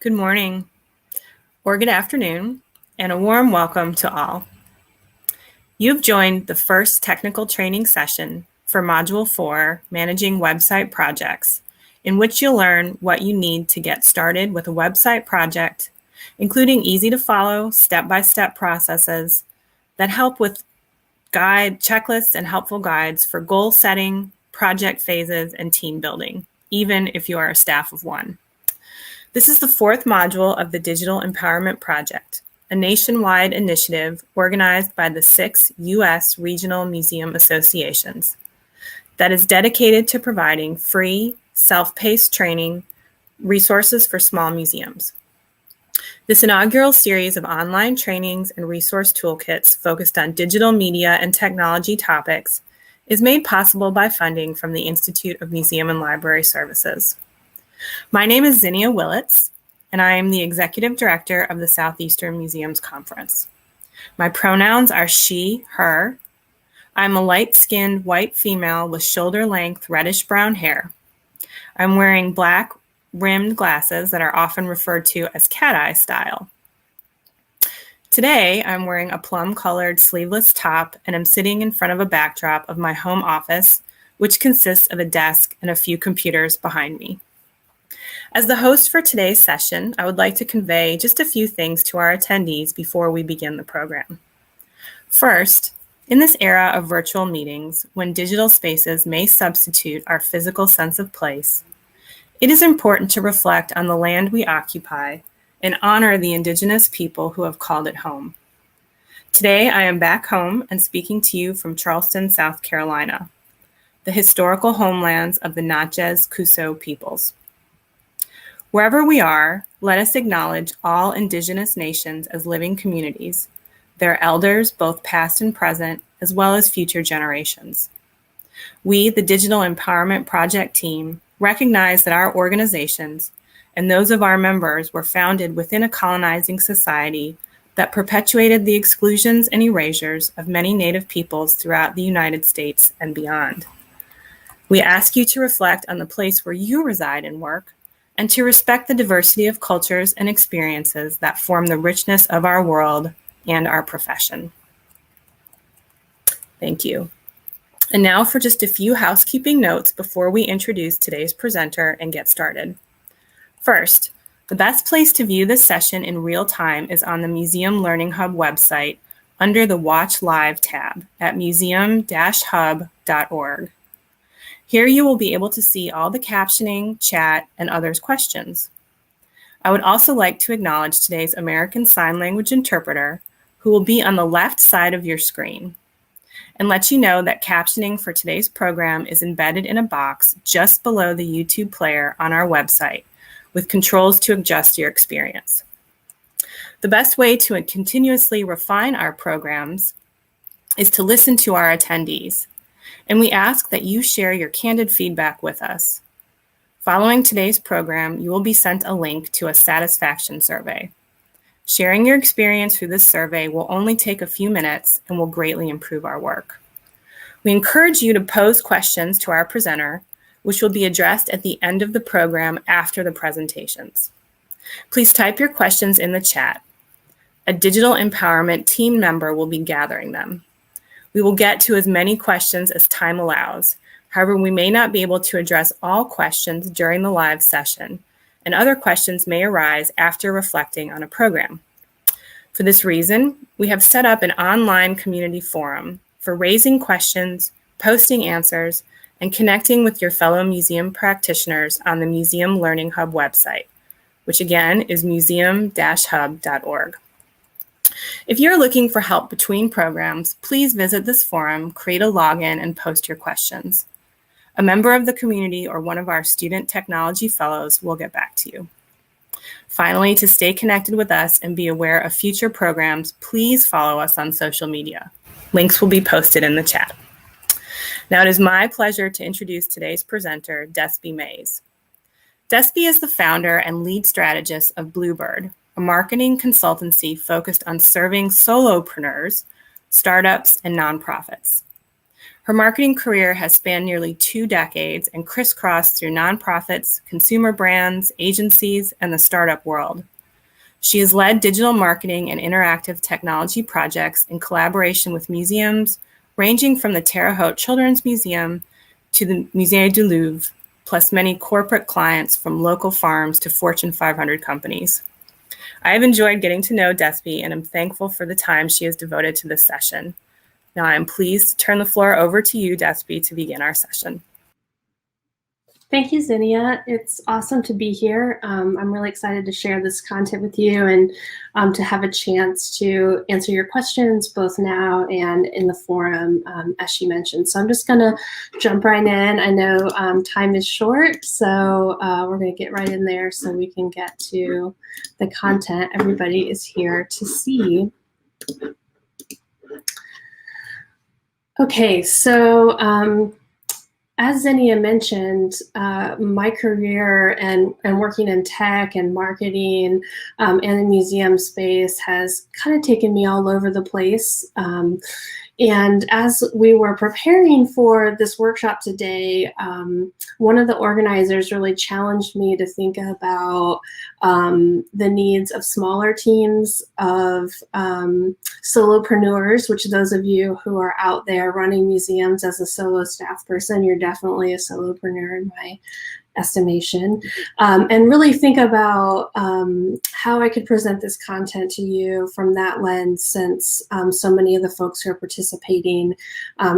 Good morning, or good afternoon, and a warm welcome to all. You've joined the first technical training session for Module 4, Managing Website Projects, in which you'll learn what you need to get started with a website project, including easy-to-follow, step-by-step processes that help with checklists and helpful guides for goal setting, project phases, and team building, even if you are a staff of one. This is the fourth module of the Digital Empowerment Project, a nationwide initiative organized by the 6 U.S. regional museum associations that is dedicated to providing free, self-paced training resources for small museums. This inaugural series of online trainings and resource toolkits focused on digital media and technology topics is made possible by funding from the Institute of Museum and Library Services. My name is Zinnia Willits, and I am the Executive Director of the Southeastern Museums Conference. My pronouns are she, her. I'm a light-skinned white female with shoulder-length reddish-brown hair. I'm wearing black rimmed glasses that are often referred to as cat-eye style. Today, I'm wearing a plum-colored sleeveless top, and I'm sitting in front of a backdrop of my home office, which consists of a desk and a few computers behind me. As the host for today's session, I would like to convey just a few things to our attendees before we begin the program. First, in this era of virtual meetings, when digital spaces may substitute our physical sense of place, it is important to reflect on the land we occupy and honor the Indigenous people who have called it home. Today, I am back home and speaking to you from Charleston, South Carolina, the historical homelands of the Natchez-Cusco peoples. Wherever we are, let us acknowledge all Indigenous nations as living communities, their elders, both past and present, as well as future generations. We, the Digital Empowerment Project team, recognize that our organizations and those of our members were founded within a colonizing society that perpetuated the exclusions and erasures of many Native peoples throughout the United States and beyond. We ask you to reflect on the place where you reside and work, and to respect the diversity of cultures and experiences that form the richness of our world and our profession. Thank you. And now for just a few housekeeping notes before we introduce today's presenter and get started. First, the best place to view this session in real time is on the Museum Learning Hub website under the Watch Live tab at museum-hub.org. Here you will be able to see all the captioning, chat, and others' questions. I would also like to acknowledge today's American Sign Language interpreter, who will be on the left side of your screen, and let you know that captioning for today's program is embedded in a box just below the YouTube player on our website, with controls to adjust your experience. The best way to continuously refine our programs is to listen to our attendees, and we ask that you share your candid feedback with us. Following today's program, you will be sent a link to a satisfaction survey. Sharing your experience through this survey will only take a few minutes and will greatly improve our work. We encourage you to pose questions to our presenter, which will be addressed at the end of the program after the presentations. Please type your questions in the chat. A digital empowerment team member will be gathering them. We will get to as many questions as time allows. However, we may not be able to address all questions during the live session, and other questions may arise after reflecting on a program. For this reason, we have set up an online community forum for raising questions, posting answers, and connecting with your fellow museum practitioners on the Museum Learning Hub website, which again is museum-hub.org. If you're looking for help between programs, please visit this forum, create a login, and post your questions. A member of the community or one of our student technology fellows will get back to you. Finally, to stay connected with us and be aware of future programs, please follow us on social media. Links will be posted in the chat. Now, it is my pleasure to introduce today's presenter, Despi Mays. Despi is the founder and lead strategist of Bluebird, a marketing consultancy focused on serving solopreneurs, startups, and nonprofits. Her marketing career has spanned nearly 2 decades and crisscrossed through nonprofits, consumer brands, agencies, and the startup world. She has led digital marketing and interactive technology projects in collaboration with museums, ranging from the Terre Haute Children's Museum to the Musée du Louvre, plus many corporate clients from local farms to Fortune 500 companies. I have enjoyed getting to know Despi and am thankful for the time she has devoted to this session. Now I am pleased to turn the floor over to you, Despi, to begin our session. Thank you, Zinnia. It's awesome to be here. I'm really excited to share this content with you and to have a chance to answer your questions both now and in the forum, as she mentioned. So I'm just going to jump right in. I know time is short, so we're going to get right in there so we can get to the content everybody is here to see. Okay, so as Zinnia mentioned, my career and working in tech and marketing and the museum space has kind of taken me all over the place. And as we were preparing for this workshop today, one of the organizers really challenged me to think about the needs of smaller teams of solopreneurs, which those of you who are out there running museums as a solo staff person, you're definitely a solopreneur in my estimation, and really think about how I could present this content to you from that lens, since so many of the folks who are participating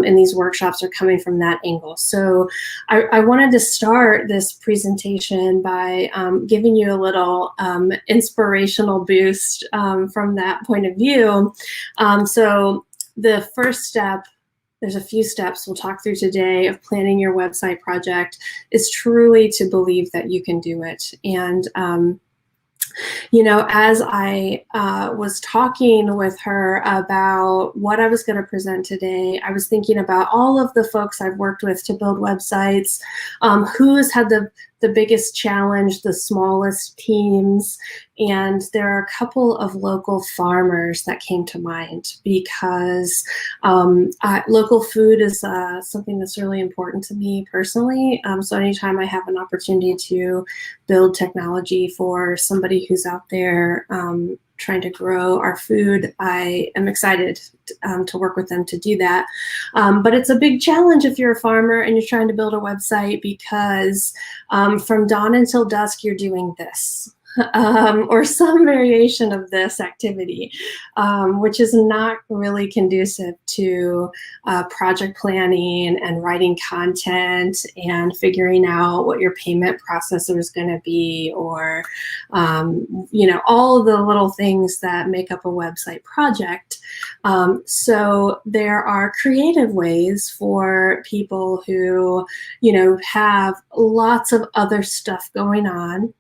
in these workshops are coming from that angle. So I wanted to start this presentation by giving you a little inspirational boost from that point of view. So the first step, there's a few steps we'll talk through today of planning your website project, is truly to believe that you can do it. And you know, as I was talking with her about what I was going to present today, I was thinking about all of the folks I've worked with to build websites, who's had the biggest challenge, the smallest teams, and there are a couple of local farmers that came to mind because local food is something that's really important to me personally. So anytime I have an opportunity to build technology for somebody who's out there trying to grow our food, I am excited to work with them to do that. But it's a big challenge if you're a farmer and you're trying to build a website, because from dawn until dusk, you're doing this. Or some variation of this activity, which is not really conducive to project planning and writing content and figuring out what your payment processor is going to be, or you know, all of the little things that make up a website project. So there are creative ways for people who, you know, have lots of other stuff going on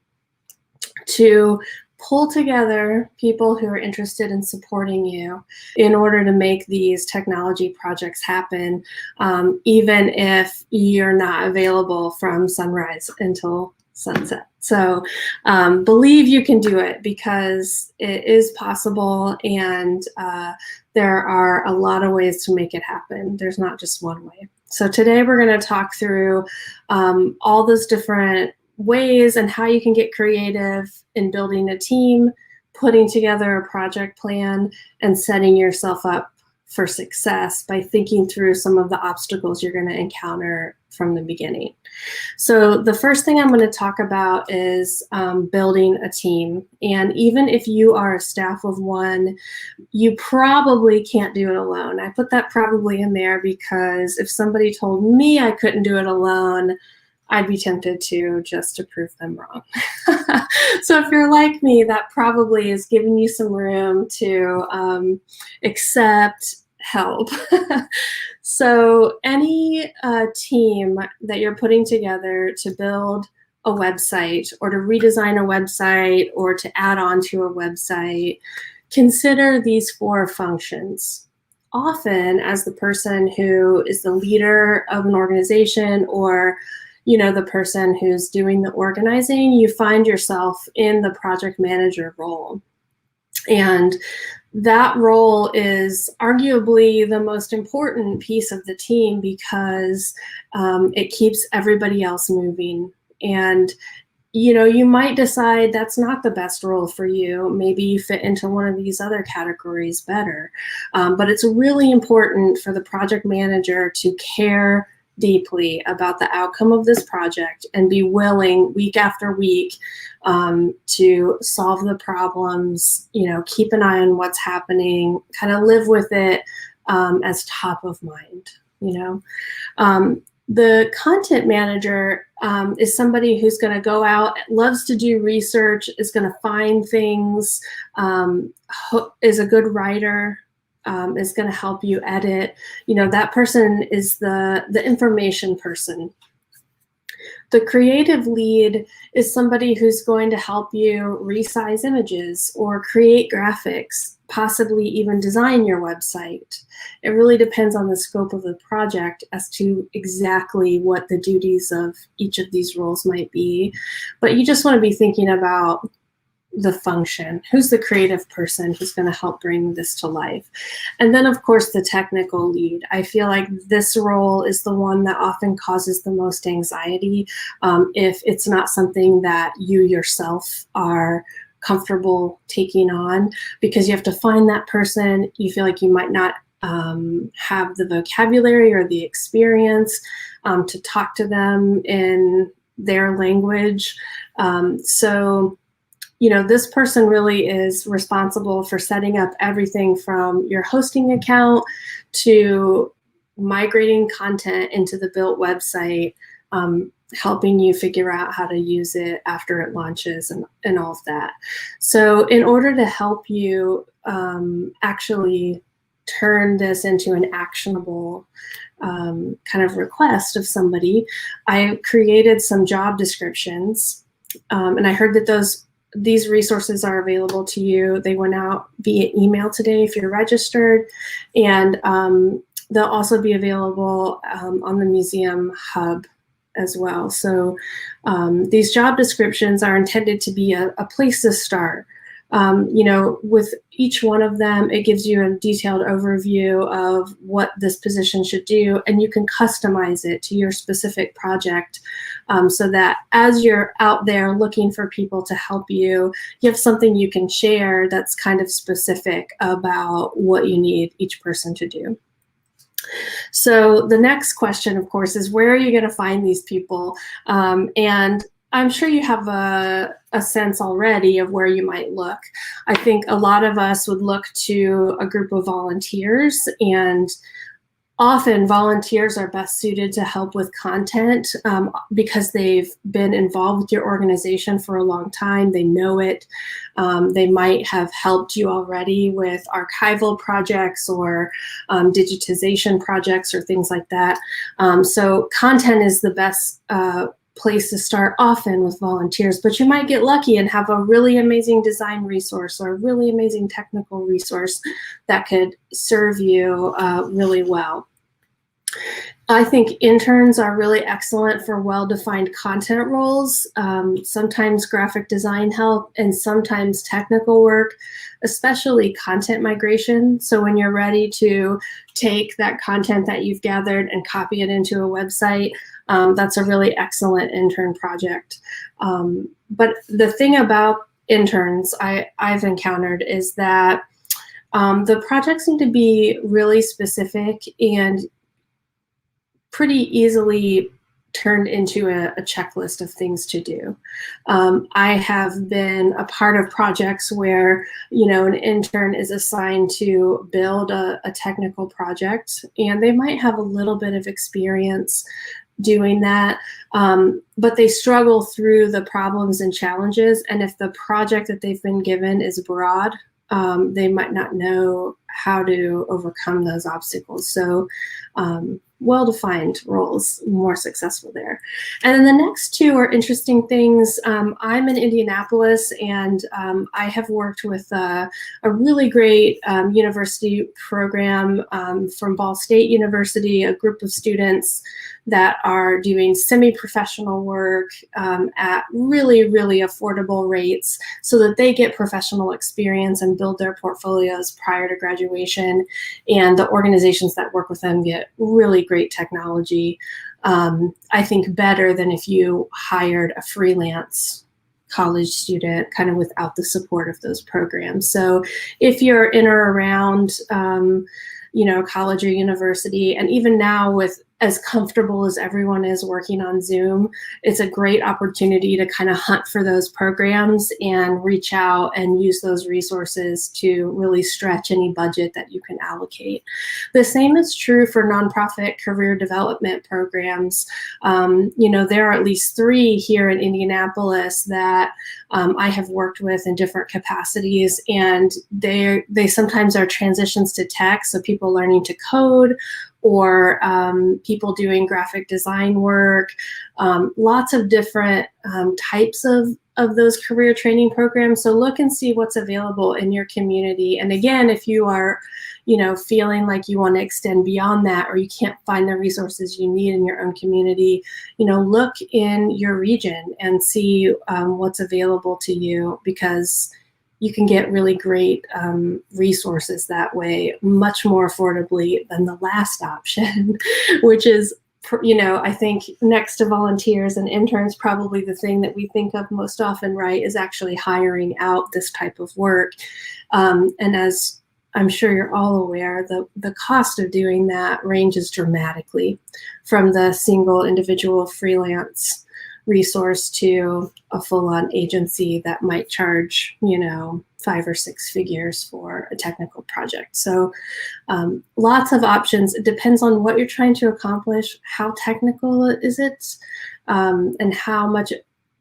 to pull together people who are interested in supporting you in order to make these technology projects happen, even if you're not available from sunrise until sunset. So believe you can do it, because it is possible, and there are a lot of ways to make it happen. There's not just one way. So today we're going to talk through all those different ways and how you can get creative in building a team, putting together a project plan, and setting yourself up for success by thinking through some of the obstacles you're going to encounter from the beginning. So the first thing I'm going to talk about is building a team. And even if you are a staff of one, you probably can't do it alone. I put that probably in there because if somebody told me I couldn't do it alone, I'd be tempted to, just to prove them wrong. So if you're like me, that probably is giving you some room to accept help. So any team that you're putting together to build a website, or to redesign a website, or to add on to a website, consider these 4 functions. Often, as the person who is the leader of an organization, or you know, the person who's doing the organizing, you find yourself in the project manager role. And that role is arguably the most important piece of the team because it keeps everybody else moving. And you might decide that's not the best role for you. Maybe you fit into one of these other categories better. But it's really important for the project manager to care deeply about the outcome of this project and be willing week after week to solve the problems, keep an eye on what's happening, kind of live with it as top of mind, The content manager is somebody who's going to go out, loves to do research, is going to find things, is a good writer, is going to help you edit. That person is the information person. The creative lead is somebody who's going to help you resize images or create graphics, possibly even design your website. It really depends on the scope of the project as to exactly what the duties of each of these roles might be. But you just want to be thinking about the function. Who's the creative person who's going to help bring this to life? And then, of course, the technical lead. I feel like this role is the one that often causes the most anxiety if it's not something that you yourself are comfortable taking on, because you have to find that person. You feel like you might not have the vocabulary or the experience to talk to them in their language. This person really is responsible for setting up everything from your hosting account to migrating content into the built website, helping you figure out how to use it after it launches and all of that. So in order to help you actually turn this into an actionable kind of request of somebody, I created some job descriptions, and I heard that these resources are available to you. They went out via email today if you're registered, and they'll also be available on the museum hub as well. So these job descriptions are intended to be a place to start. With each one of them, it gives you a detailed overview of what this position should do, and you can customize it to your specific project so that as you're out there looking for people to help you, you have something you can share that's kind of specific about what you need each person to do. So the next question, of course, is where are you going to find these people? And I'm sure you have a sense already of where you might look. I think a lot of us would look to a group of volunteers, and often volunteers are best suited to help with content because they've been involved with your organization for a long time. They know it. They might have helped you already with archival projects or digitization projects or things like that. So content is the best place to start often with volunteers, but you might get lucky and have a really amazing design resource or a really amazing technical resource that could serve you really well. I think interns are really excellent for well-defined content roles, sometimes graphic design help, and sometimes technical work, especially content migration. So when you're ready to take that content that you've gathered and copy it into a website, that's a really excellent intern project. But the thing about interns I've encountered is that the projects need to be really specific and pretty easily turned into a checklist of things to do. I have been a part of projects where, an intern is assigned to build a technical project, and they might have a little bit of experience doing that, but they struggle through the problems and challenges. And if the project that they've been given is broad, they might not know how to overcome those obstacles. So well-defined roles more successful there. And then the next two are interesting things. I'm in Indianapolis, and I have worked with a really great university program from Ball State University, a group of students that are doing semi-professional work at really, really affordable rates so that they get professional experience and build their portfolios prior to graduation. And the organizations that work with them get really great technology, I think better than if you hired a freelance college student kind of without the support of those programs. So if you're in or around college or university, and even now with as comfortable as everyone is working on Zoom, it's a great opportunity to kind of hunt for those programs and reach out and use those resources to really stretch any budget that you can allocate. The same is true for nonprofit career development programs. There are at least 3 here in Indianapolis that I have worked with in different capacities, and they sometimes are transitions to tech, so people learning to code, or people doing graphic design work, lots of different types of those career training programs. So look and see what's available in your community. And again, if you are, feeling like you want to extend beyond that, or you can't find the resources you need in your own community, look in your region and see what's available to you, because you can get really great resources that way, much more affordably than the last option, which is, I think next to volunteers and interns, probably the thing that we think of most often, right, is actually hiring out this type of work. And as I'm sure you're all aware, the cost of doing that ranges dramatically from the single individual freelance resource to a full-on agency that might charge, 5 or 6 figures for a technical project. So lots of options. It depends on what you're trying to accomplish, how technical is it, and how much,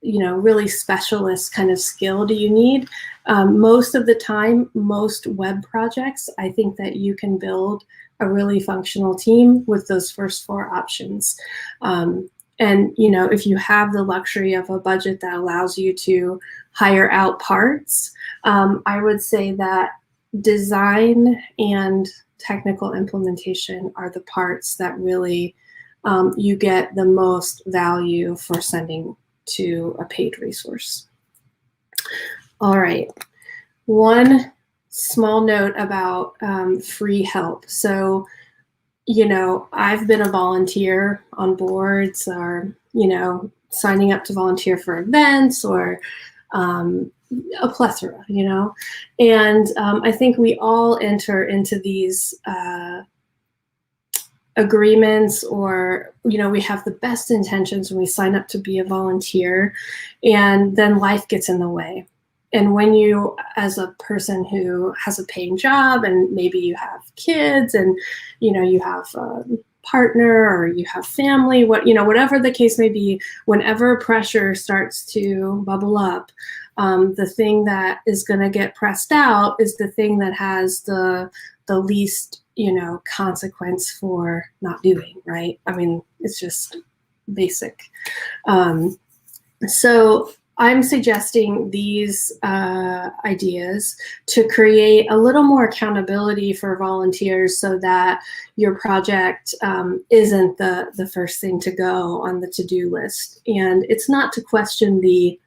really specialist kind of skill do you need. Most of the time, most web projects, I think that you can build a really functional team with those first 4 options. And, if you have the luxury of a budget that allows you to hire out parts, I would say that design and technical implementation are the parts that really you get the most value for sending to a paid resource. All right. One small note about free help. So, I've been a volunteer on boards, or, signing up to volunteer for events, or a plethora, and I think we all enter into these agreements, or, we have the best intentions when we sign up to be a volunteer, and then life gets in the way. And when you, as a person who has a paying job, and maybe you have kids, and you have a partner, or you have family, whatever the case may be, whenever pressure starts to bubble up, the thing that is going to get pressed out is the thing that has the least consequence for not doing, right? I mean, it's just basic. So I'm suggesting these ideas to create a little more accountability for volunteers, so that your project isn't the first thing to go on the to-do list. And it's not to question the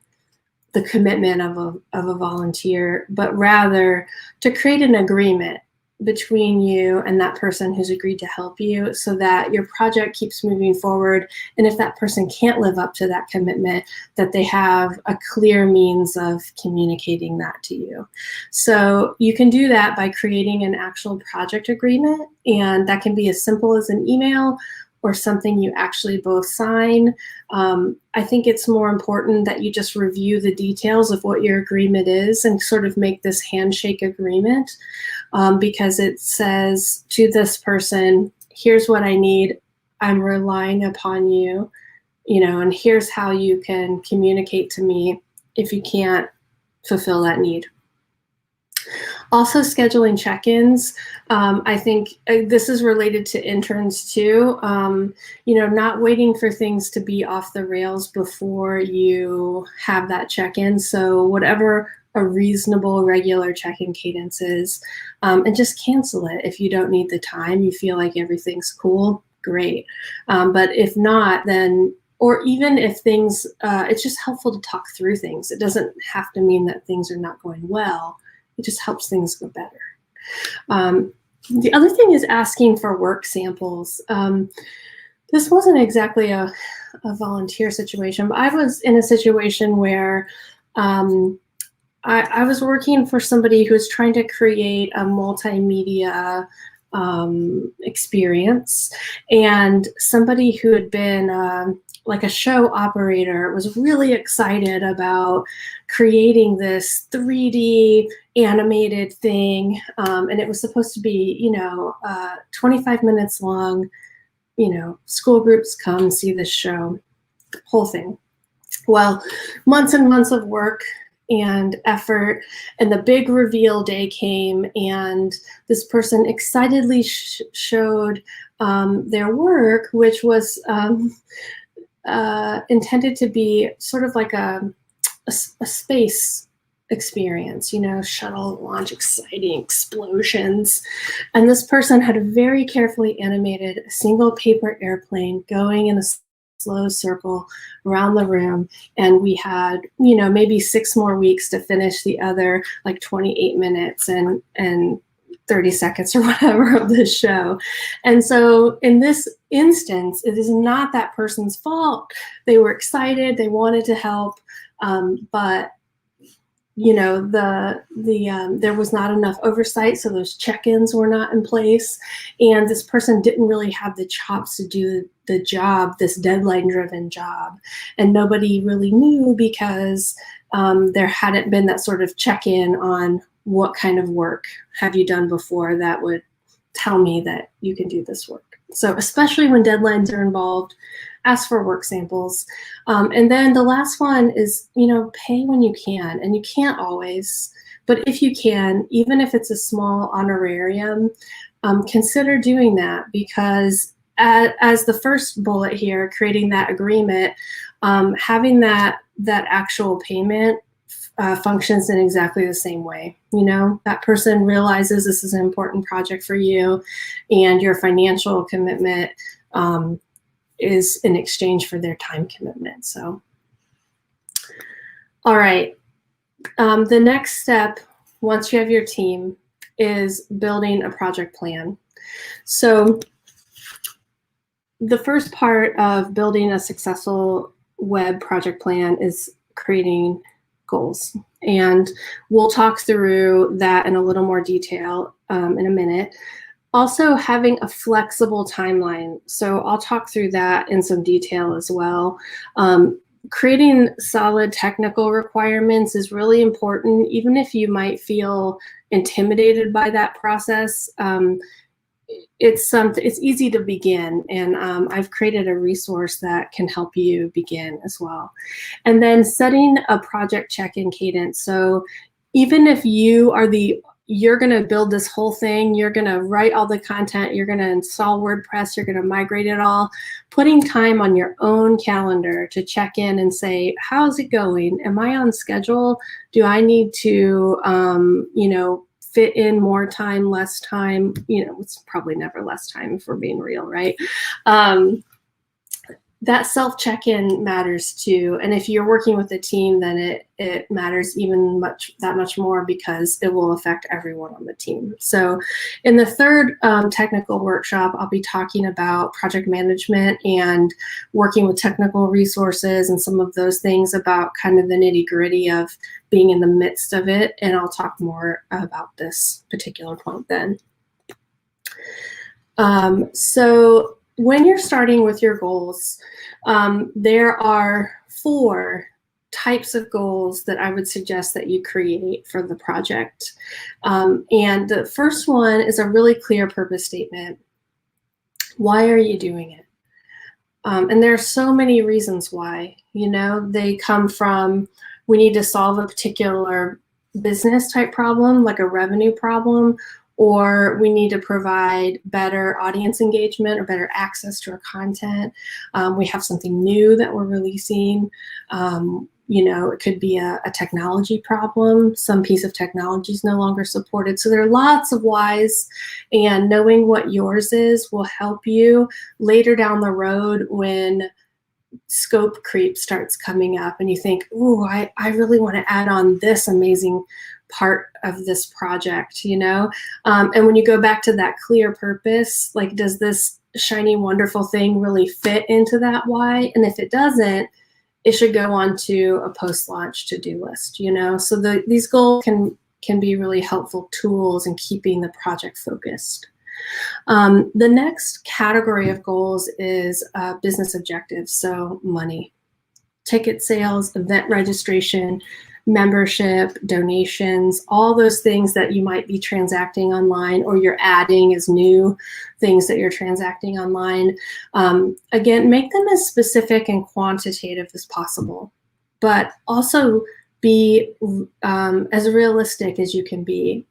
commitment of a volunteer, but rather to create an agreement between you and that person who's agreed to help you, so that your project keeps moving forward. And if that person can't live up to that commitment, that they have a clear means of communicating that to you. So you can do that by creating an actual project agreement, and that can be as simple as an email or something you actually both sign. I think it's more important that you just review the details of what your agreement is and sort of make this handshake agreement, because it says to this person, here's what I need, I'm relying upon you, and here's how you can communicate to me if you can't fulfill that need. Also, scheduling check-ins. I think this is related to interns too. Not waiting for things to be off the rails before you have that check-in. So whatever a reasonable regular check-in cadence is, and just cancel it if you don't need the time. You feel like everything's cool, great. But if not, then, or even if things, it's just helpful to talk through things. It doesn't have to mean that things are not going well. It just helps things go better. The other thing is asking for work samples. This wasn't exactly a volunteer situation, but I was in a situation where I was working for somebody who was trying to create a multimedia experience, and somebody who had been like a show operator was really excited about creating this 3D animated thing, and it was supposed to be 25 minutes long. School groups come see this show, whole thing. Well, months and months of work and effort, and the big reveal day came, and this person excitedly showed their work, which was intended to be sort of like a space experience, shuttle launch, exciting explosions. And this person had very carefully animated a single paper airplane going in a slow circle around the room, and we had maybe 6 more weeks to finish the other like 28 minutes and 30 seconds or whatever of the show. And so in this instance, it is not that person's fault. They were excited, they wanted to help, but there was not enough oversight, so those check-ins were not in place, and this person didn't really have the chops to do the job, this deadline-driven job, and nobody really knew because there hadn't been that sort of check-in on what kind of work have you done before that would tell me that you can do this work. So especially when deadlines are involved, ask for work samples. And then the last one is, pay when you can. And you can't always, but if you can, even if it's a small honorarium, consider doing that, because as the first bullet here, creating that agreement, having that actual payment functions in exactly the same way. That person realizes this is an important project for you, and your financial commitment is in exchange for their time commitment. So, all right. The next step, once you have your team, is building a project plan. So the first part of building a successful web project plan is creating goals. And we'll talk through that in a little more detail in a minute. Also, having a flexible timeline. So I'll talk through that in some detail as well. Creating solid technical requirements is really important, even if you might feel intimidated by that process. It's easy to begin, and I've created a resource that can help you begin as well. And then setting a project check-in cadence. So even if you're going to build this whole thing, you're going to write all the content, you're going to install WordPress, you're going to migrate it all, putting time on your own calendar to check in and say, how's it going? Am I on schedule? Do I need to, fit in more time, less time? It's probably never less time if we're being real, right? That self check-in matters too. And if you're working with a team, then it matters even that much more, because it will affect everyone on the team. So in the third technical workshop, I'll be talking about project management and working with technical resources and some of those things, about kind of the nitty-gritty of being in the midst of it. And I'll talk more about this particular point then. So when you're starting with your goals, there are 4 types of goals that I would suggest that you create for the project. And the first one is a really clear purpose statement. Why are you doing it? And there are so many reasons why. They come from, we need to solve a particular business type problem, like a revenue problem, or we need to provide better audience engagement or better access to our content. We have something new that we're releasing. It could be a technology problem. Some piece of technology is no longer supported. So there are lots of whys, and knowing what yours is will help you later down the road when scope creep starts coming up and you think, ooh, I really want to add on this amazing part of this project, and when you go back to that clear purpose, like, does this shiny, wonderful thing really fit into that why? And if it doesn't, it should go on to a post-launch to-do list, So these goals can be really helpful tools in keeping the project focused. The next category of goals is business objectives, so money, ticket sales, event registration, membership, donations, all those things that you might be transacting online or you're adding as new things that you're transacting online. Again, make them as specific and quantitative as possible, but also be as realistic as you can be,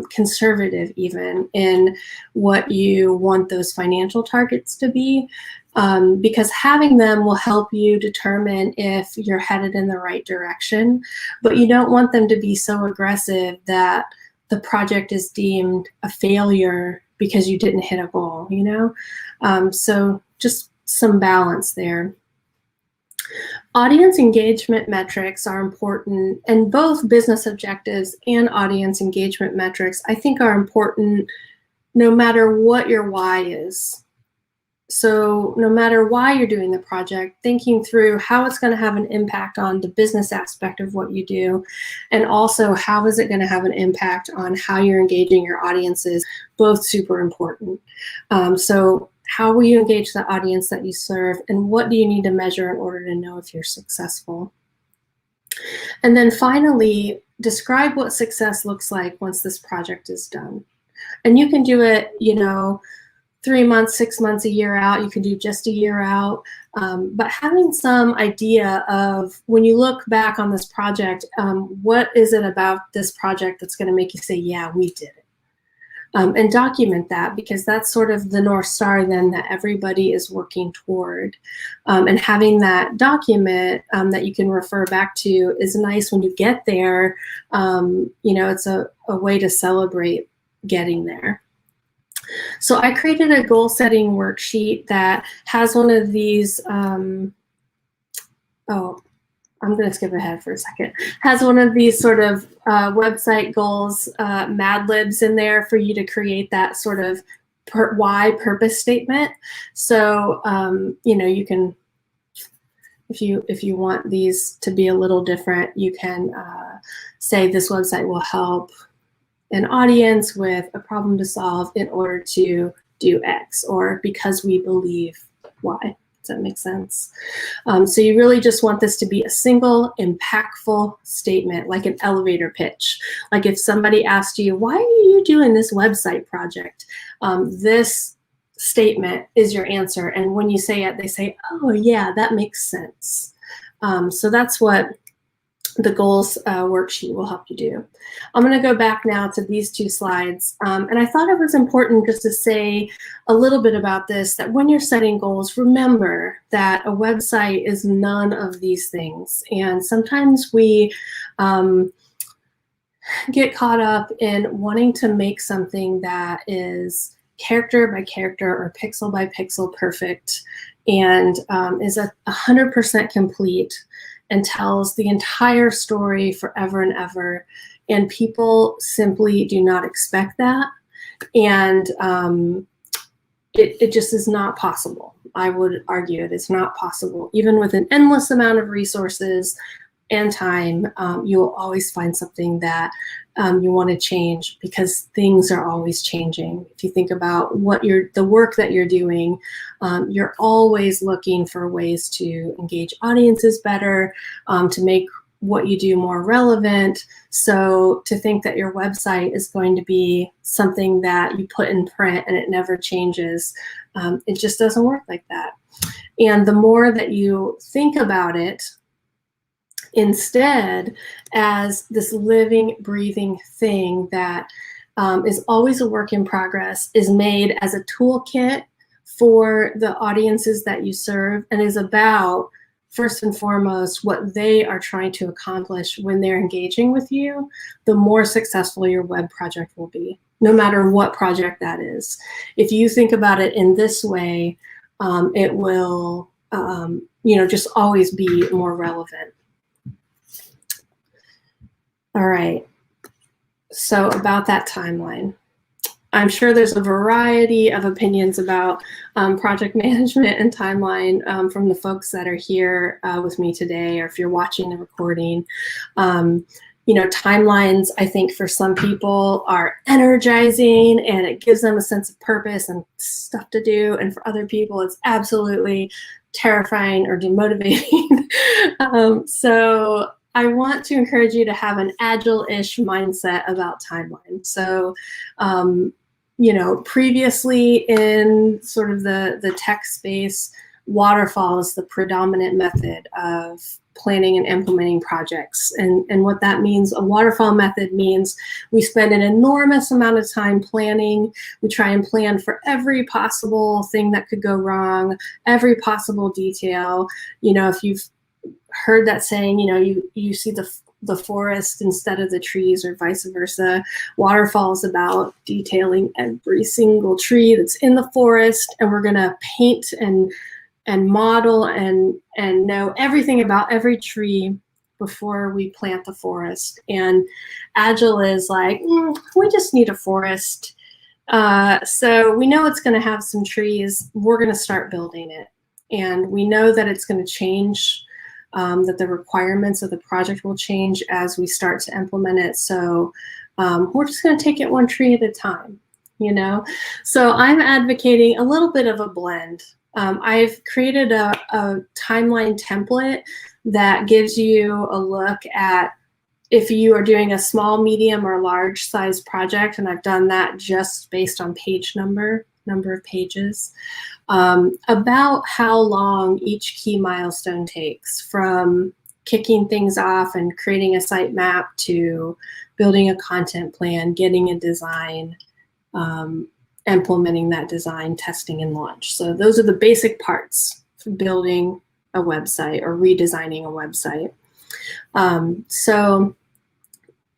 conservative even in what you want those financial targets to be, because having them will help you determine if you're headed in the right direction, but you don't want them to be so aggressive that the project is deemed a failure because you didn't hit a goal, So just some balance there. Audience engagement metrics are important, and both business objectives and audience engagement metrics, I think, are important no matter what your why is. So no matter why you're doing the project, thinking through how it's going to have an impact on the business aspect of what you do, and also how is it going to have an impact on how you're engaging your audiences, both super important. So how will you engage the audience that you serve, and what do you need to measure in order to know if you're successful? And then finally, describe what success looks like once this project is done. And you can do it, 3 months, 6 months, a year out. You can do just a year out. But having some idea of, when you look back on this project, what is it about this project that's going to make you say, yeah, we did it? And document that, because that's sort of the North Star then that everybody is working toward. And having that document that you can refer back to is nice when you get there. It's a way to celebrate getting there. So I created a goal setting worksheet that has one of these, I'm going to skip ahead for a second, has one of these sort of website goals, Mad Libs in there for you to create that sort of why purpose statement. So, you can, if you want these to be a little different, you can say this website will help an audience with a problem to solve in order to do X, or because we believe Y. Does that make sense? So you really just want this to be a single, impactful statement, like an elevator pitch. Like if somebody asked you, why are you doing this website project? This statement is your answer. And when you say it, they say, oh yeah, that makes sense. So that's what the goals worksheet will help you do. I'm going to go back now to these two slides. And I thought it was important just to say a little bit about this, that when you're setting goals, remember that a website is none of these things. And sometimes we get caught up in wanting to make something that is character by character or pixel by pixel perfect, and is 100% complete and tells the entire story forever and ever. And people simply do not expect that. And it just is not possible. I would argue it is not possible. Even with an endless amount of resources and time, you will always find something that you want to change, because things are always changing. If you think about the work that you're doing, you're always looking for ways to engage audiences better, to make what you do more relevant. So to think that your website is going to be something that you put in print and it never changes, it just doesn't work like that. And the more that you think about it instead as this living, breathing thing that is always a work in progress, is made as a toolkit for the audiences that you serve, and is about, first and foremost, what they are trying to accomplish when they're engaging with you, the more successful your web project will be, no matter what project that is. If you think about it in this way, it will just always be more relevant. All right, so about that timeline. I'm sure there's a variety of opinions about project management and timeline from the folks that are here with me today, or if you're watching the recording. Timelines, I think, for some people are energizing and it gives them a sense of purpose and stuff to do. And for other people, it's absolutely terrifying or demotivating. So I want to encourage you to have an agile-ish mindset about timeline. So, previously in sort of the tech space, waterfall is the predominant method of planning and implementing projects. And what that means, a waterfall method means we spend an enormous amount of time planning. We try and plan for every possible thing that could go wrong, every possible detail. If you've heard that saying, you see the forest instead of the trees, or vice versa. Waterfall is about detailing every single tree that's in the forest, and we're going to paint and model and know everything about every tree before we plant the forest. And Agile is like, we just need a forest. So we know it's going to have some trees. We're going to start building it. And we know that it's going to change, that the requirements of the project will change as we start to implement it. So we're just going to take it one tree at a time, So I'm advocating a little bit of a blend. I've created a timeline template that gives you a look at if you are doing a small, medium, or large size project, and I've done that just based on page number of pages, about how long each key milestone takes, from kicking things off and creating a site map to building a content plan, getting a design, implementing that design, testing, and launch. So those are the basic parts for building a website or redesigning a website. So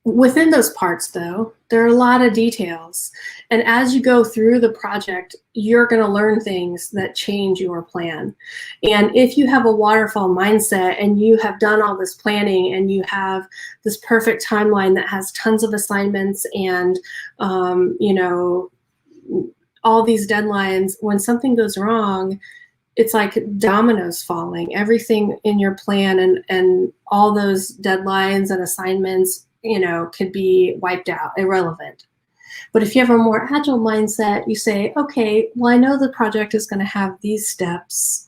within those parts, though, there are a lot of details. And as you go through the project, you're going to learn things that change your plan. And if you have a waterfall mindset and you have done all this planning and you have this perfect timeline that has tons of assignments and, all these deadlines, when something goes wrong, it's like dominoes falling. Everything in your plan and all those deadlines and assignments, could be wiped out, irrelevant. But if you have a more agile mindset, you say, okay, well, I know the project is going to have these steps,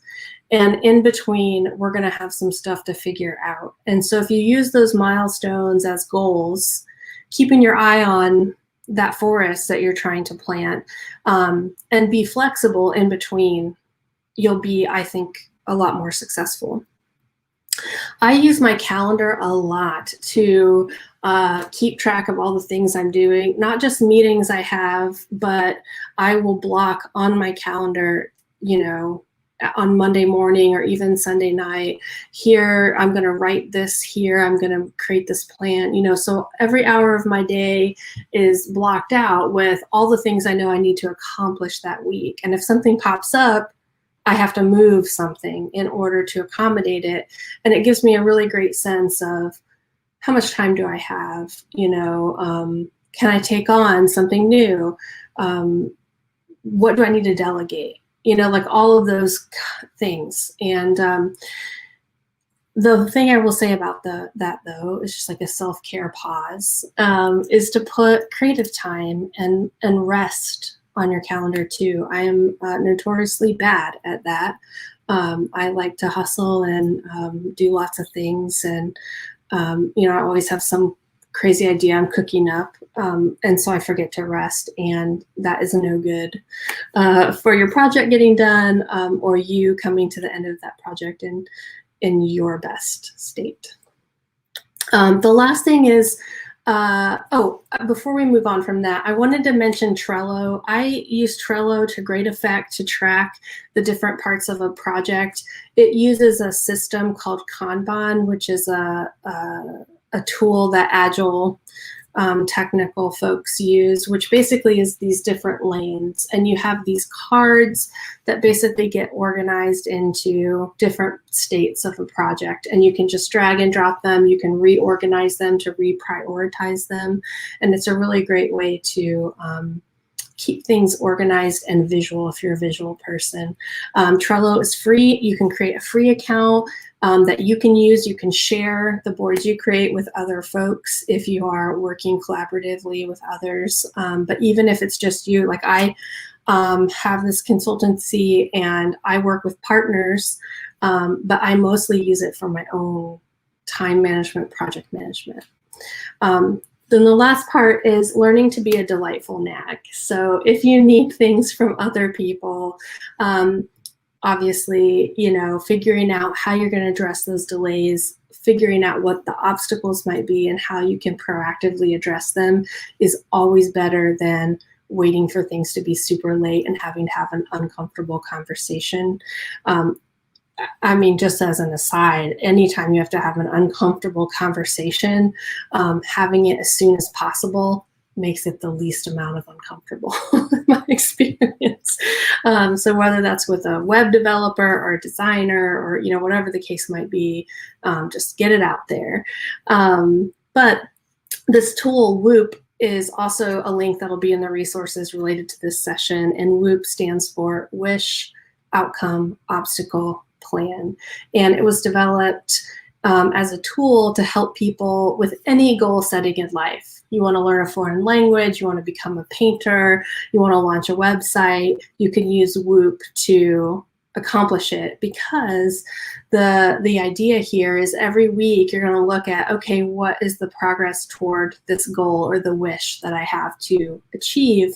and in between, we're going to have some stuff to figure out. And so if you use those milestones as goals, keeping your eye on that forest that you're trying to plant, and be flexible in between, you'll be, I think, a lot more successful. I use my calendar a lot to keep track of all the things I'm doing, not just meetings I have, but I will block on my calendar, on Monday morning or even Sunday night. Here, I'm going to write this here. I'm going to create this plan, so every hour of my day is blocked out with all the things I know I need to accomplish that week. And if something pops up, I have to move something in order to accommodate it. And it gives me a really great sense of how much time do I have? Can I take on something new? What do I need to delegate? Like all of those things. And the thing I will say about that though, is just like a self-care pause, is to put creative time and rest on your calendar too. I am notoriously bad at that. I like to hustle and do lots of things, and I always have some crazy idea I'm cooking up, and so I forget to rest, and that is no good for your project getting done, or you coming to the end of that project in your best state. The last thing is, before we move on from that, I wanted to mention Trello. I use Trello to great effect to track the different parts of a project. It uses a system called Kanban, which is a tool that Agile technical folks use, which basically is these different lanes. And you have these cards that basically get organized into different states of a project. And you can just drag and drop them. You can reorganize them to reprioritize them. And it's a really great way to keep things organized and visual if you're a visual person. Trello is free. You can create a free account that you can use. You can share the boards you create with other folks if you are working collaboratively with others. But even if it's just you, like I have this consultancy and I work with partners, but I mostly use it for my own time management, project management. Then the last part is learning to be a delightful nag. So if you need things from other people, obviously, figuring out how you're going to address those delays, figuring out what the obstacles might be and how you can proactively address them is always better than waiting for things to be super late and having to have an uncomfortable conversation. I mean, just as an aside, anytime you have to have an uncomfortable conversation, having it as soon as possible makes it the least amount of uncomfortable in my experience. So whether that's with a web developer or a designer or, whatever the case might be, just get it out there. But this tool, Whoop, is also a link that'll be in the resources related to this session. And Whoop stands for Wish, Outcome, Obstacle, Plan. And it was developed as a tool to help people with any goal setting in life. You want to learn a foreign language, you want to become a painter, you want to launch a website, you can use Whoop to accomplish it, because the idea here is every week you're going to look at, okay, what is the progress toward this goal or the wish that I have to achieve?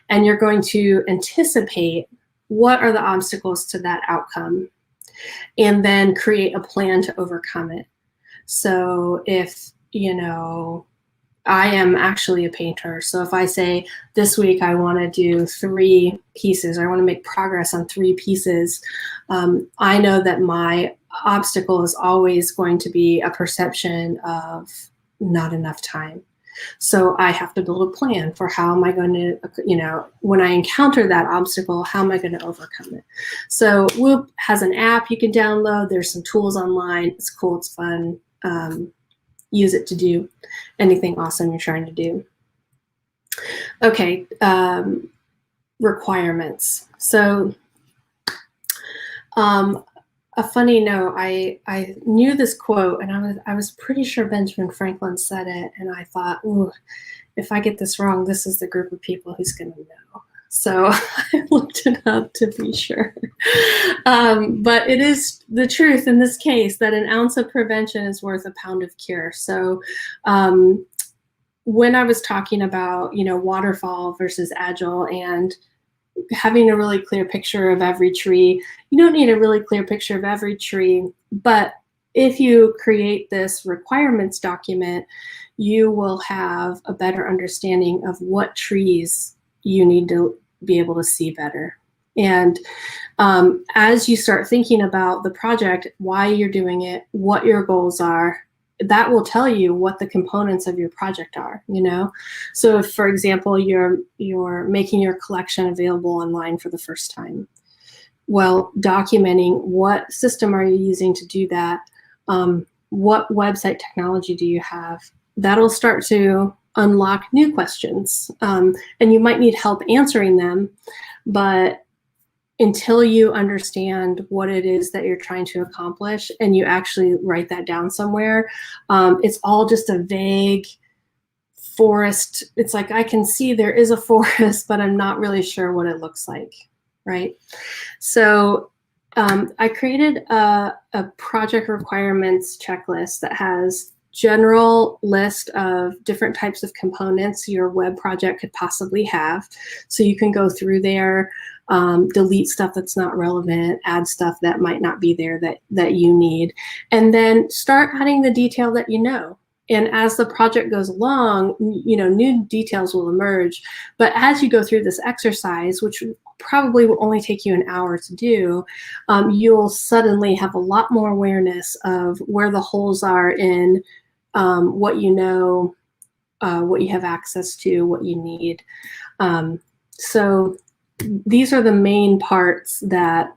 And you're going to anticipate what are the obstacles to that outcome, and then create a plan to overcome it. So if, I am actually a painter, so if I say this week I want to do 3 pieces, I want to make progress on 3 pieces, I know that my obstacle is always going to be a perception of not enough time. So I have to build a plan for how am I going to, when I encounter that obstacle, how am I going to overcome it? So Whoop has an app you can download. There's some tools online. It's cool. It's fun. Use it to do anything awesome you're trying to do. Okay, requirements. So a funny note, I knew this quote, and I was pretty sure Benjamin Franklin said it, and I thought, ooh, if I get this wrong, this is the group of people who's going to know. So I looked it up to be sure. But it is the truth in this case that an ounce of prevention is worth a pound of cure. So when I was talking about, waterfall versus agile and having a really clear picture of every tree, you don't need a really clear picture of every tree, but if you create this requirements document, you will have a better understanding of what trees you need to be able to see better. And as you start thinking about the project, why you're doing it, what your goals are, that will tell you what the components of your project are, So if, for example, you're making your collection available online for the first time, well, documenting what system are you using to do that, what website technology do you have, that'll start to unlock new questions. And you might need help answering them, but until you understand what it is that you're trying to accomplish and you actually write that down somewhere, it's all just a vague forest. It's like, I can see there is a forest, but I'm not really sure what it looks like, right? So I created a project requirements checklist that has general list of different types of components your web project could possibly have. So you can go through there, delete stuff that's not relevant, add stuff that might not be there that you need, and then start adding the detail that you know. And as the project goes along, new details will emerge. But as you go through this exercise, which probably will only take you an hour to do, you'll suddenly have a lot more awareness of where the holes are in what you know, what you have access to, what you need. So these are the main parts that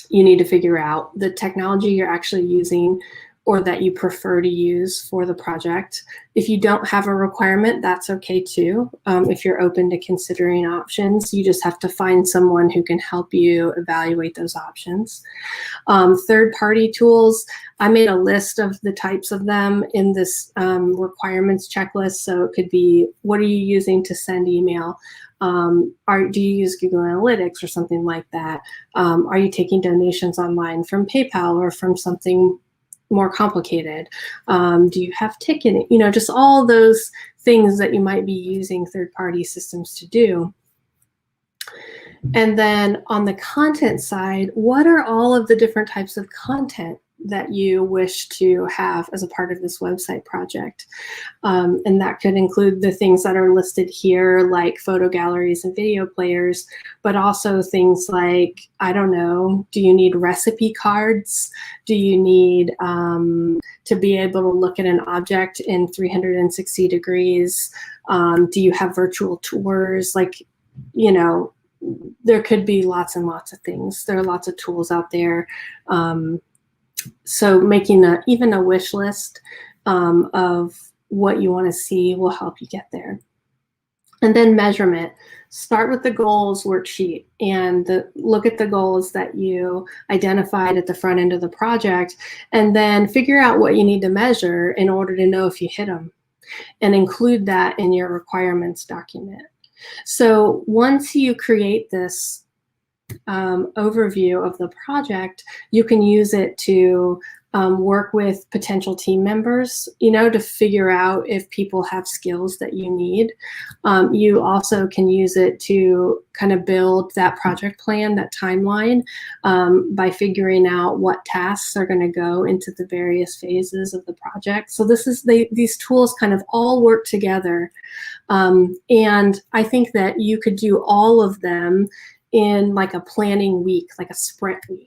you need to figure out: the technology you're actually using or that you prefer to use for the project. If you don't have a requirement, that's okay too. If you're open to considering options, you just have to find someone who can help you evaluate those options. Third-party tools, I made a list of the types of them in this requirements checklist. So it could be, what are you using to send email? Do you use Google Analytics or something like that? Are you taking donations online from PayPal or from something more complicated? Do you have ticketing? Just all those things that you might be using third-party systems to do. And then on the content side, what are all of the different types of content that you wish to have as a part of this website project? And that could include the things that are listed here, like photo galleries and video players, but also things like, I don't know, do you need recipe cards? Do you need to be able to look at an object in 360 degrees? Do you have virtual tours? There could be lots and lots of things. There are lots of tools out there. So making even a wish list of what you want to see will help you get there. And then measurement. Start with the goals worksheet and look at the goals that you identified at the front end of the project, and then figure out what you need to measure in order to know if you hit them, and include that in your requirements document. So once you create this overview of the project, you can use it to work with potential team members, to figure out if people have skills that you need. You also can use it to kind of build that project plan, that timeline, by figuring out what tasks are going to go into the various phases of the project. So these tools kind of all work together. And I think that you could do all of them in like a planning week, like a sprint week.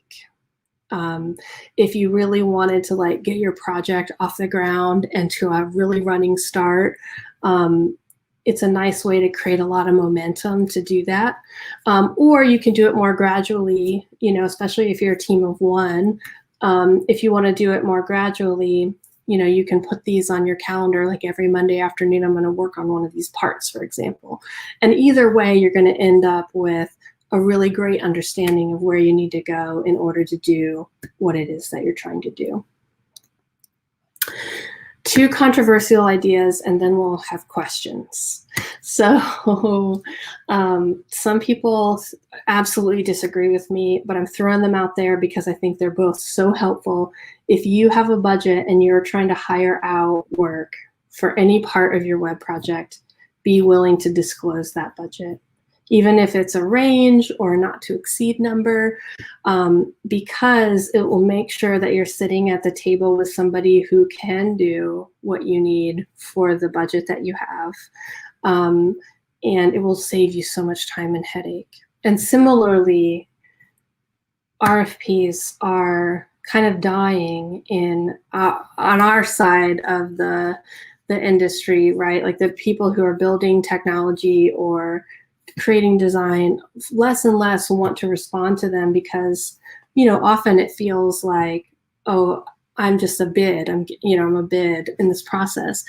If you really wanted to get your project off the ground and to a really running start, it's a nice way to create a lot of momentum to do that. Or you can do it more gradually, especially if you're a team of one. If you want to do it more gradually, you can put these on your calendar, like every Monday afternoon, I'm going to work on one of these parts, for example. And either way, you're going to end up with a really great understanding of where you need to go in order to do what it is that you're trying to do. 2 controversial ideas, and then we'll have questions. So some people absolutely disagree with me, but I'm throwing them out there because I think they're both so helpful. If you have a budget and you're trying to hire out work for any part of your web project, be willing to disclose that budget, even if it's a range or a not to exceed number, because it will make sure that you're sitting at the table with somebody who can do what you need for the budget that you have. And it will save you so much time and headache. And similarly, RFPs are kind of dying on our side of the industry, right? Like the people who are building technology or creating design, less and less want to respond to them because, often it feels like, oh, I'm just a bid. I'm a bid in this process.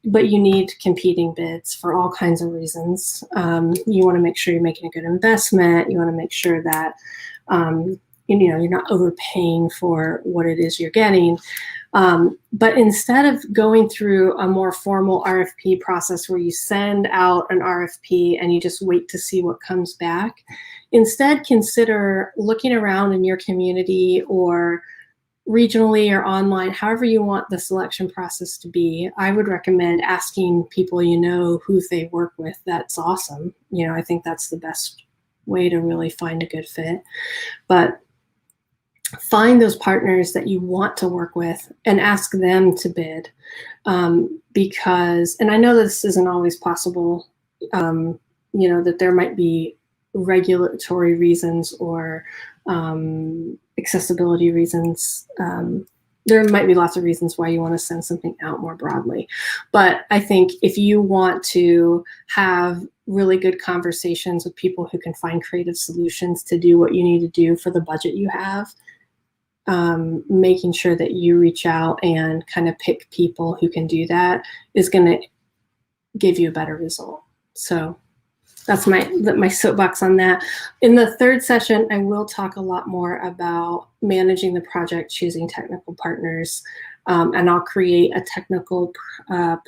But you need competing bids for all kinds of reasons. You want to make sure you're making a good investment. You want to make sure that, you're not overpaying for what it is you're getting. But instead of going through a more formal RFP process where you send out an RFP and you just wait to see what comes back, instead consider looking around in your community or regionally or online, however you want the selection process to be. I would recommend asking people who they work with. That's awesome. I think that's the best way to really find a good fit. But find those partners that you want to work with and ask them to bid. Because, and I know this isn't always possible, that there might be regulatory reasons or accessibility reasons. There might be lots of reasons why you want to send something out more broadly. But I think if you want to have really good conversations with people who can find creative solutions to do what you need to do for the budget you have, making sure that you reach out and kind of pick people who can do that is going to give you a better result. So that's my soapbox on that. In the third session, I will talk a lot more about managing the project, choosing technical partners, and I'll create a technical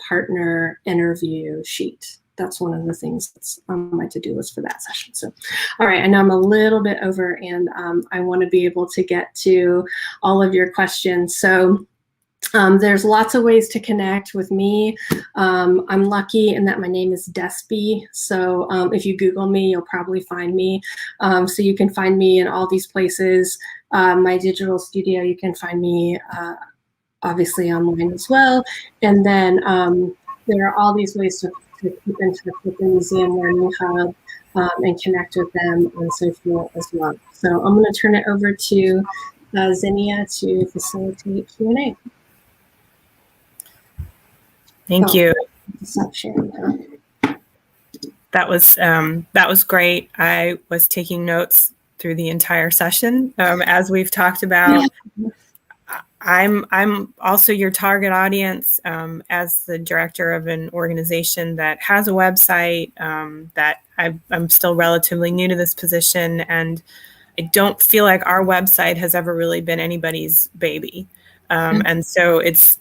partner interview sheet. That's one of the things that's on my to-do list for that session. So, all right, I know I'm a little bit over, and I want to be able to get to all of your questions. So there's lots of ways to connect with me. I'm lucky in that my name is Despi. So if you Google me, you'll probably find me. So you can find me in all these places. My digital studio, you can find me obviously online as well. And then there are all these ways to keep in touch with the Museum Learning Hub and connect with them on social as well. So I'm going to turn it over to Zinnia to facilitate Q&A. Thank you. Stop sharing, huh? That was great. I was taking notes through the entire session. As we've talked about, I'm also your target audience as the director of an organization that has a website. That I'm still relatively new to this position, and I don't feel like our website has ever really been anybody's baby. And so it's,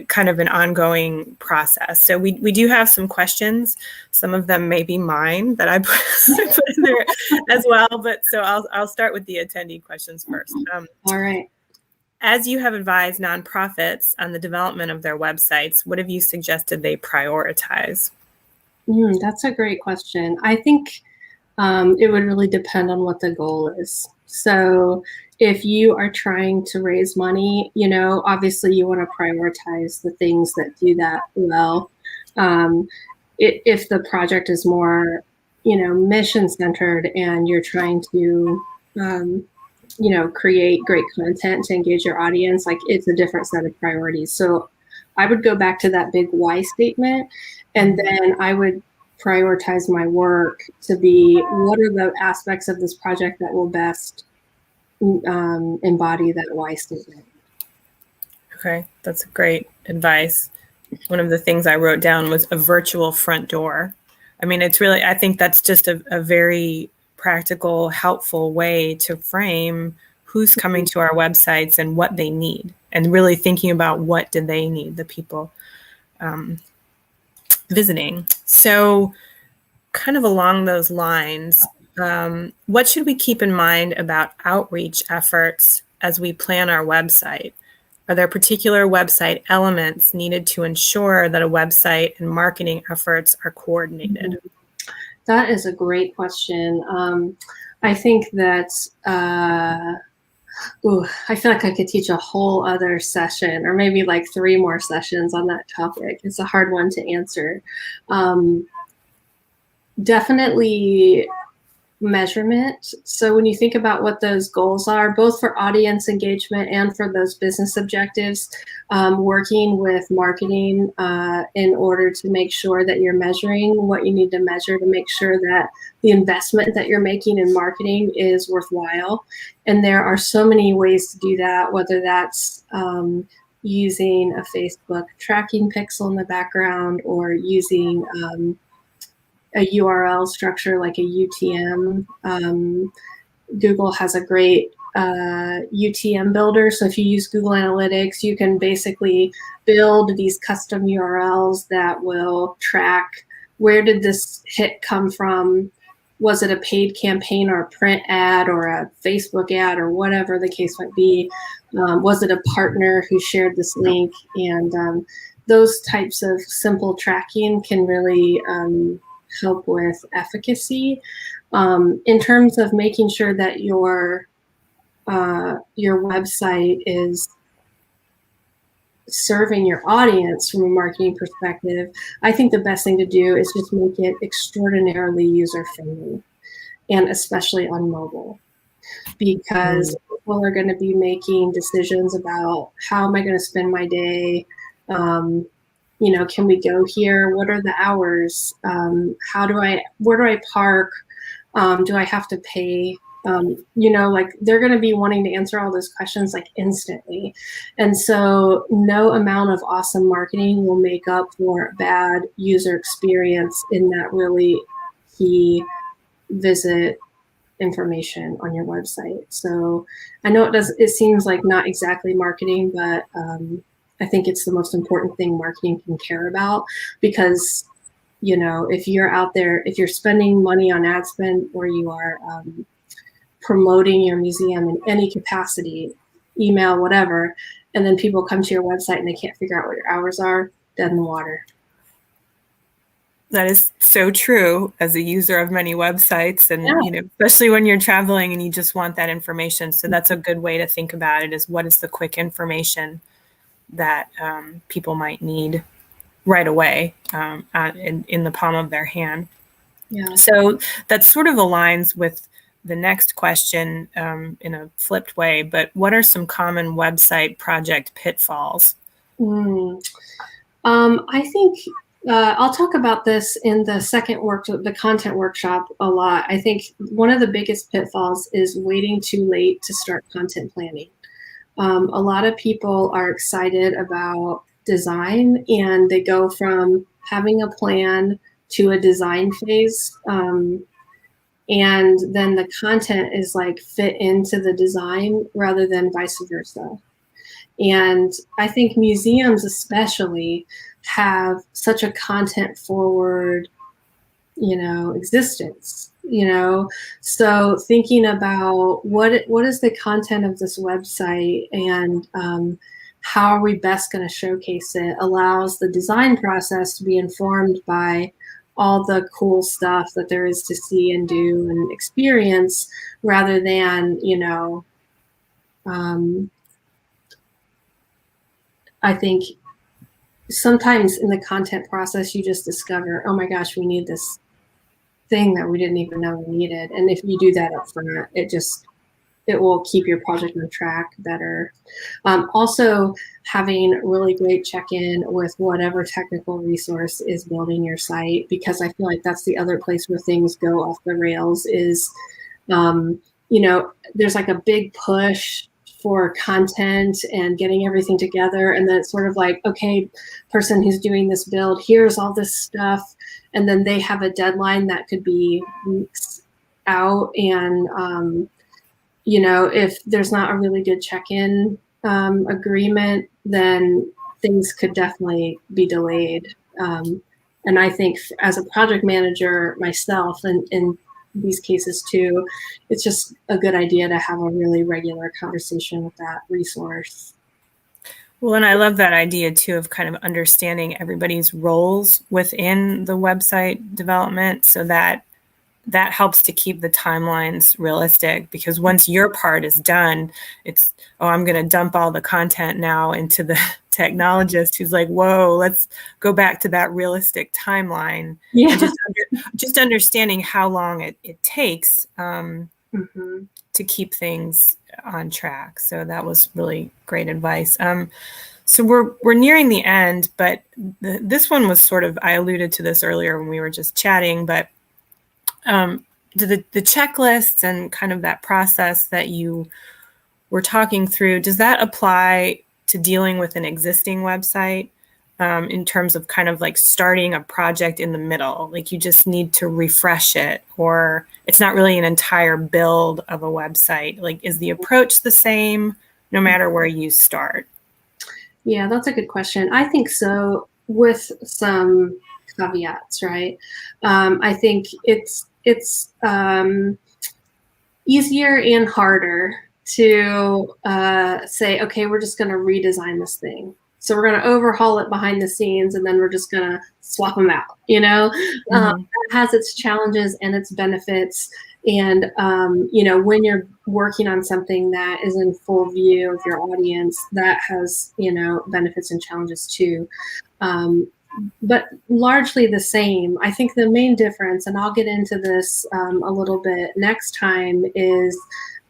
kind of an ongoing process. So we do have some questions. Some of them may be mine that I put in there as well. But so I'll start with the attendee questions first. All right. As you have advised nonprofits on the development of their websites, what have you suggested they prioritize? That's a great question. I think it would really depend on what the goal is. So if you are trying to raise money, obviously you want to prioritize the things that do that well. If the project is more, mission-centered and you're trying to, create great content to engage your audience, like it's a different set of priorities. So I would go back to that big why statement, and then I would prioritize my work to be, what are the aspects of this project that will best embody that why statement. Okay, that's great advice. One of the things I wrote down was a virtual front door. I mean, it's really, I think that's just a very practical, helpful way to frame who's coming to our websites and what they need, and really thinking about what do they need, the people visiting. So kind of along those lines, what should we keep in mind about outreach efforts as we plan our website? Are there particular website elements needed to ensure that a website and marketing efforts are coordinated? That is a great question. I think that, I feel like I could teach a whole other session, or maybe like 3 more sessions on that topic. It's a hard one to answer. Definitely measurement. So when you think about what those goals are, both for audience engagement and for those business objectives, working with marketing in order to make sure that you're measuring what you need to measure to make sure that the investment that you're making in marketing is worthwhile. And there are so many ways to do that, whether that's using a Facebook tracking pixel in the background, or using a URL structure like a UTM. Google has a great UTM builder. So if you use Google Analytics, you can basically build these custom URLs that will track, where did this hit come from? Was it a paid campaign or a print ad or a Facebook ad or whatever the case might be? Was it a partner who shared this link? And those types of simple tracking can really help with efficacy. In terms of making sure that your your website is serving your audience from a marketing perspective, I think the best thing to do is just make it extraordinarily user-friendly, and especially on mobile, because people are going to be making decisions about how am I going to spend my day. Can we go here? What are the hours? Where do I park? Do I have to pay? They're going to be wanting to answer all those questions like instantly. And so no amount of awesome marketing will make up for bad user experience in that really key visit information on your website. So I know it seems like not exactly marketing, but I think it's the most important thing marketing can care about, because if you're out there, if you're spending money on ad spend, or you are promoting your museum in any capacity, email, whatever, and then people come to your website and they can't figure out what your hours are, dead in the water. That is so true as a user of many websites, and especially when you're traveling and you just want that information. So that's a good way to think about it, is what is the quick information that people might need right away in the palm of their hand. Yeah. So that sort of aligns with the next question in a flipped way, but what are some common website project pitfalls? I think I'll talk about this in the content workshop a lot. I think one of the biggest pitfalls is waiting too late to start content planning. A lot of people are excited about design, and they go from having a plan to a design phase. And then the content is like fit into the design rather than vice versa. And I think museums especially have such a content forward, existence, so thinking about what is the content of this website, and how are we best going to showcase it, allows the design process to be informed by all the cool stuff that there is to see and do and experience, rather than, I think sometimes in the content process, you just discover, oh my gosh, we need this thing that we didn't even know we needed. And if you do that up front, it will keep your project on track better. Also, having really great check-in with whatever technical resource is building your site, because I feel like that's the other place where things go off the rails is, there's like a big push for content and getting everything together. And then it's sort of like, okay, person who's doing this build, here's all this stuff. And then they have a deadline that could be weeks out. And, if there's not a really good check-in agreement, then things could definitely be delayed. And I think as a project manager myself, and in these cases too, it's just a good idea to have a really regular conversation with that resource. Well, and I love that idea too of kind of understanding everybody's roles within the website development, so that helps to keep the timelines realistic, because once your part is done, it's, I'm going to dump all the content now into the technologist who's like, whoa, let's go back to that realistic timeline. Yeah. Just understanding how long it takes to keep things on track. So that was really great advice. So we're nearing the end, but this one was sort of, I alluded to this earlier when we were just chatting, but the checklists and kind of that process that you were talking through, does that apply to dealing with an existing website in terms of kind of like starting a project in the middle? Like you just need to refresh it, or it's not really an entire build of a website. Like, is the approach the same no matter where you start? Yeah, that's a good question. I think so, with some caveats, right? I think it's easier and harder to say, okay, we're just going to redesign this thing. So we're going to overhaul it behind the scenes, and then we're just going to swap them out. That has its challenges and its benefits. And, when you're working on something that is in full view of your audience, that has, benefits and challenges too. But largely the same. I think the main difference, and I'll get into this a little bit next time, is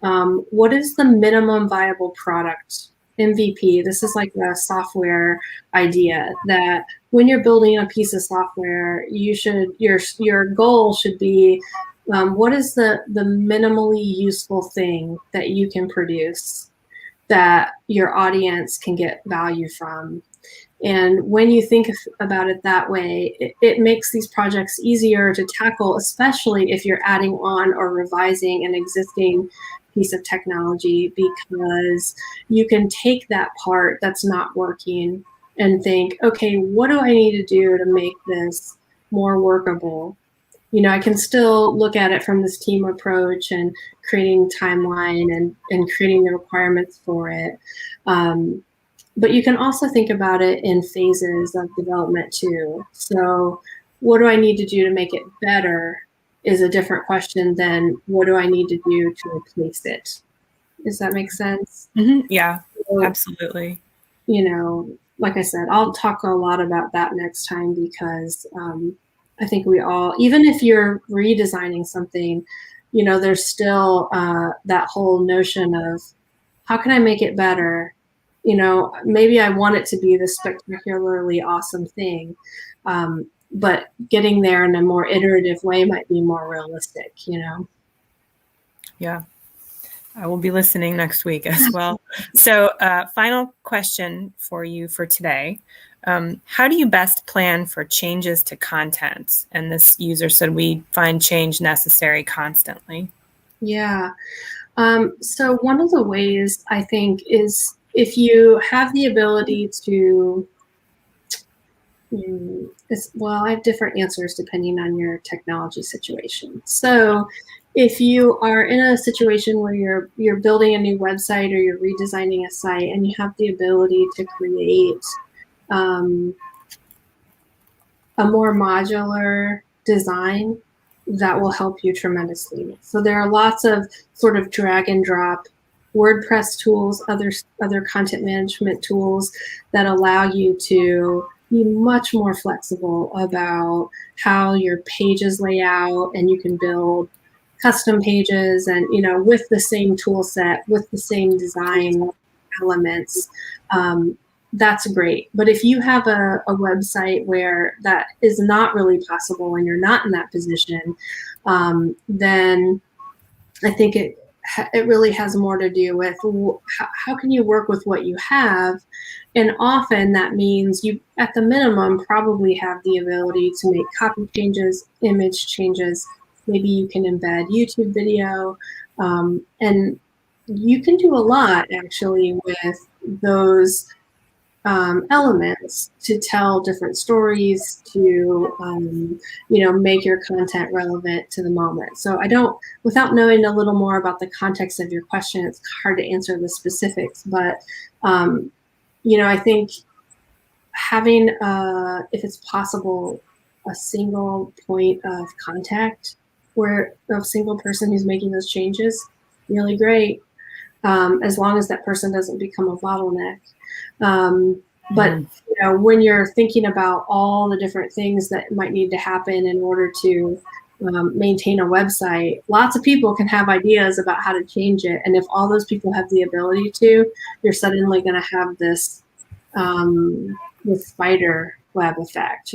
what is the minimum viable product, MVP? This is like a software idea that when you're building a piece of software, your goal should be what is the minimally useful thing that you can produce that your audience can get value from. And when you think about it that way, it makes these projects easier to tackle, especially if you're adding on or revising an existing piece of technology, because you can take that part that's not working and think, okay, what do I need to do to make this more workable? I can still look at it from this team approach and creating timeline and creating the requirements for it. But you can also think about it in phases of development too. So what do I need to do to make it better is a different question than what do I need to do to replace it. Does that make sense? Yeah, so, absolutely. Like I said, I'll talk a lot about that next time, because I think we all, even if you're redesigning something, there's still that whole notion of how can I make it better? Maybe I want it to be this spectacularly awesome thing, but getting there in a more iterative way might be more realistic, Yeah, I will be listening next week as well. So final question for you for today. How do you best plan for changes to content? And this user said, we find change necessary constantly. Yeah. So one of the ways I think is if you have the ability to, I have different answers depending on your technology situation. So if you are in a situation where you're building a new website or you're redesigning a site and you have the ability to create a more modular design, that will help you tremendously. So there are lots of sort of drag and drop WordPress tools, other content management tools that allow you to be much more flexible about how your pages lay out, and you can build custom pages and, with the same tool set, with the same design elements. That's great. But if you have a website where that is not really possible and you're not in that position, then I think it really has more to do with how can you work with what you have. And often that means you, at the minimum, probably have the ability to make copy changes, image changes. Maybe you can embed YouTube video. And you can do a lot, actually, with those elements to tell different stories, to make your content relevant to the moment. So without knowing a little more about the context of your question, it's hard to answer the specifics. But I think having, if it's possible, a single point of contact where a single person who's making those changes, really great, as long as that person doesn't become a bottleneck. But when you're thinking about all the different things that might need to happen in order to maintain a website, lots of people can have ideas about how to change it. And if all those people have the ability to, you're suddenly going to have this spider web effect,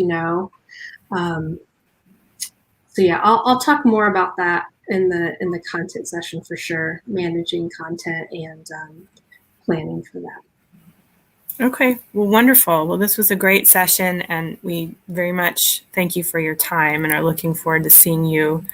So yeah, I'll talk more about that in the content session for sure, managing content and planning for that. Okay, well, wonderful. Well, this was a great session, and we very much thank you for your time and are looking forward to seeing you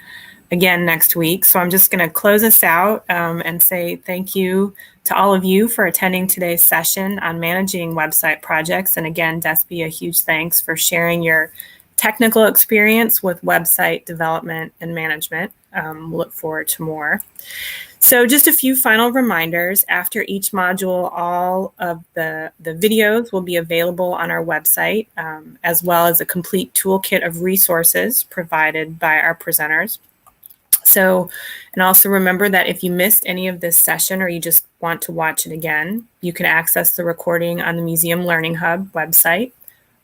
again next week. So I'm just going to close us out and say thank you to all of you for attending today's session on managing website projects. And again, Despi, a huge thanks for sharing your technical experience with website development and management. We'll look forward to more. So just a few final reminders. After each module, all of the videos will be available on our website, as well as a complete toolkit of resources provided by our presenters. So, and also remember that if you missed any of this session or you just want to watch it again, you can access the recording on the Museum Learning Hub website.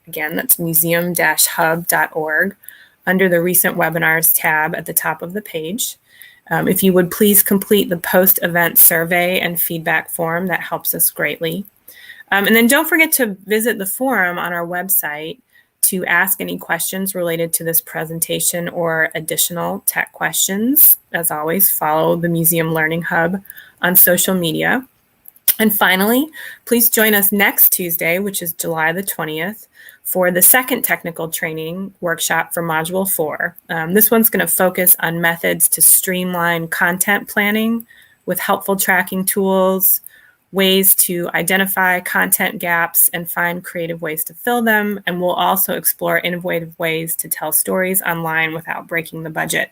Again, that's museum-hub.org under the Recent Webinars tab at the top of the page. If you would please complete the post-event survey and feedback form, that helps us greatly. And then don't forget to visit the forum on our website to ask any questions related to this presentation or additional tech questions. As always, follow the Museum Learning Hub on social media. And finally, please join us next Tuesday, which is July the 20th, for the second technical training workshop for Module 4. This one's going to focus on methods to streamline content planning with helpful tracking tools, ways to identify content gaps and find creative ways to fill them. And we'll also explore innovative ways to tell stories online without breaking the budget.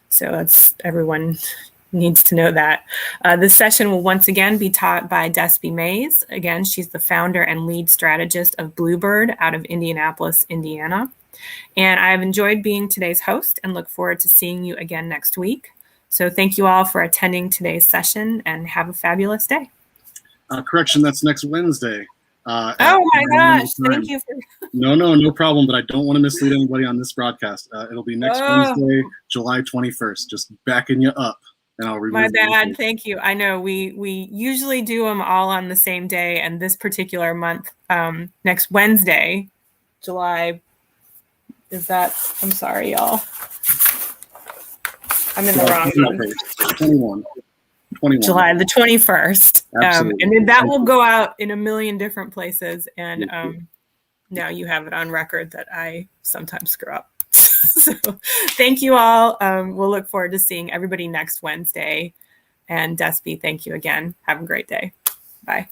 So that's everyone needs to know that. This session will once again be taught by Despi Mays. Again, she's the founder and lead strategist of Bluebird out of Indianapolis, Indiana. And I've enjoyed being today's host and look forward to seeing you again next week. So thank you all for attending today's session and have a fabulous day. Correction, that's next Wednesday. Oh my gosh, thank you. No problem, but I don't want to mislead anybody on this broadcast. It'll be next Wednesday, July 21st, just backing you up. My bad. Thank you. I know we usually do them all on the same day, and this particular month, next Wednesday, July, is that? I'm sorry, y'all. I'm in the wrong month. 21. July the 21st. And then that will go out in a million different places. And now you have it on record that I sometimes screw up. So thank you all. We'll look forward to seeing everybody next Wednesday. And Despi, thank you again. Have a great day. Bye.